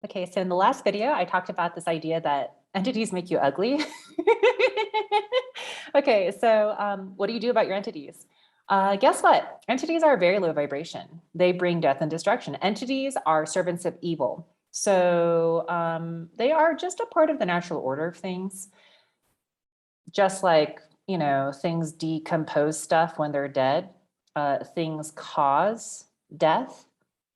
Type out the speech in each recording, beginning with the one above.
Okay, so in the last video, I talked about this idea that entities make you ugly. Okay, so what do you do about your entities? Guess what? Entities are very low vibration. They bring death and destruction. Entities are servants of evil. So they are just a part of the natural order of things. Just like, you know, things decompose stuff when they're dead, things cause death.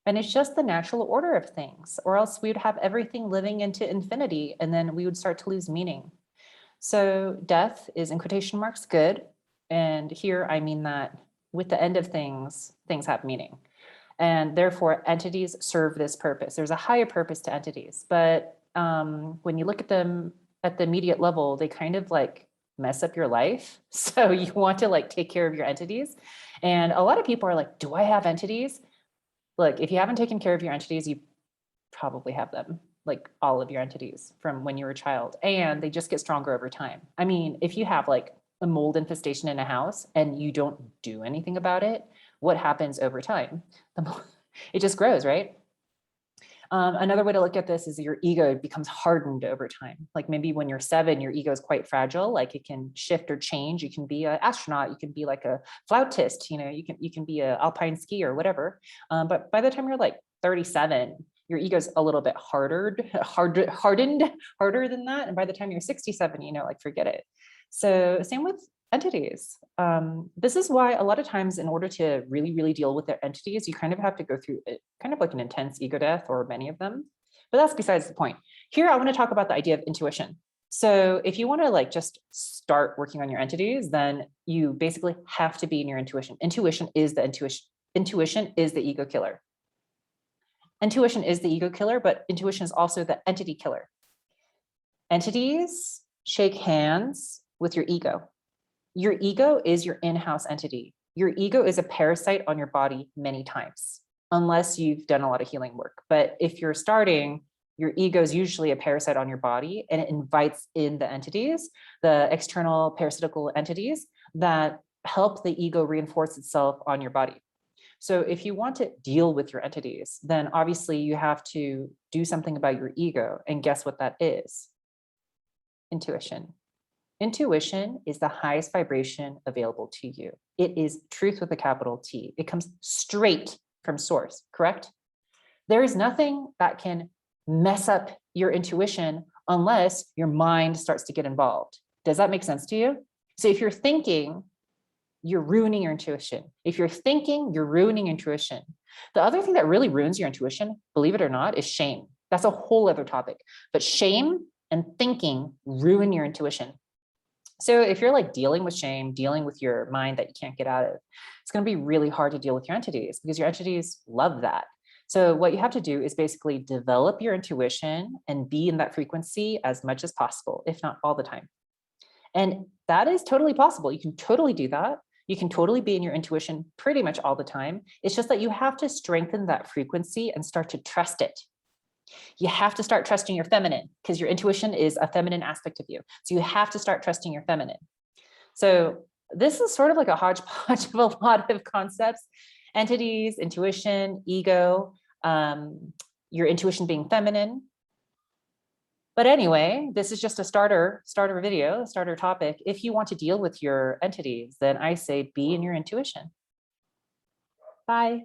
And it's just the natural order of things, or else we would have everything living into infinity, and then we would start to lose meaning. So death is, in quotation marks, good. And here I mean that with the end of things, things have meaning. And therefore entities serve this purpose. There's a higher purpose to entities, but when you look at them at the immediate level, they kind of like mess up your life. So you want to like take care of your entities. And a lot of people are like, do I have entities? Look, if you haven't taken care of your entities, you probably have them, like all of your entities from when you were a child, and they just get stronger over time. I mean, if you have like a mold infestation in a house and you don't do anything about it, what happens over time? It just grows, right? Another way to look at this is your ego becomes hardened over time. Like maybe when you're 7, your ego is quite fragile, like it can shift or change. You can be an astronaut, you can be like a flautist, you know, you can be an alpine skier or whatever. But by the time you're like 37, your ego's a little bit hardened, harder than that. And by the time you're 67, you know, like forget it. So same with entities. This is why a lot of times in order to really deal with their entities, you kind of have to go through it, kind of like an intense ego death, or many of them. But that's besides the point. Here, I want to talk about the idea of intuition. So if you want to like just start working on your entities, then you basically have to be in your intuition. Intuition is the ego killer. Intuition is the ego killer, but intuition is also the entity killer. Entities shake hands with your ego. Your ego is your in-house entity. Your ego is a parasite on your body many times, unless you've done a lot of healing work. But if you're starting, your ego is usually a parasite on your body, and it invites in the entities, the external parasitical entities that help the ego reinforce itself on your body. So if you want to deal with your entities, then obviously you have to do something about your ego. And guess what that is? Intuition. Intuition is the highest vibration available to you. It is truth with a capital T. It comes straight from source, correct? There is nothing that can mess up your intuition unless your mind starts to get involved. Does that make sense to you? So if you're thinking, you're ruining your intuition. If you're thinking, you're ruining intuition. The other thing that really ruins your intuition, believe it or not, is shame. That's a whole other topic. But shame and thinking ruin your intuition. So if you're like dealing with shame, dealing with your mind that you can't get out of, it's going to be really hard to deal with your entities, because your entities love that. So what you have to do is basically develop your intuition and be in that frequency as much as possible, if not all the time. And that is totally possible. You can totally do that. You can totally be in your intuition pretty much all the time. It's just that you have to strengthen that frequency and start to trust it. You have to start trusting your feminine, because your intuition is a feminine aspect of you. So you have to start trusting your feminine. So this is sort of like a hodgepodge of a lot of concepts: entities, intuition, ego, your intuition being feminine. But anyway, this is just a starter video, starter topic. If you want to deal with your entities, then I say be in your intuition. Bye.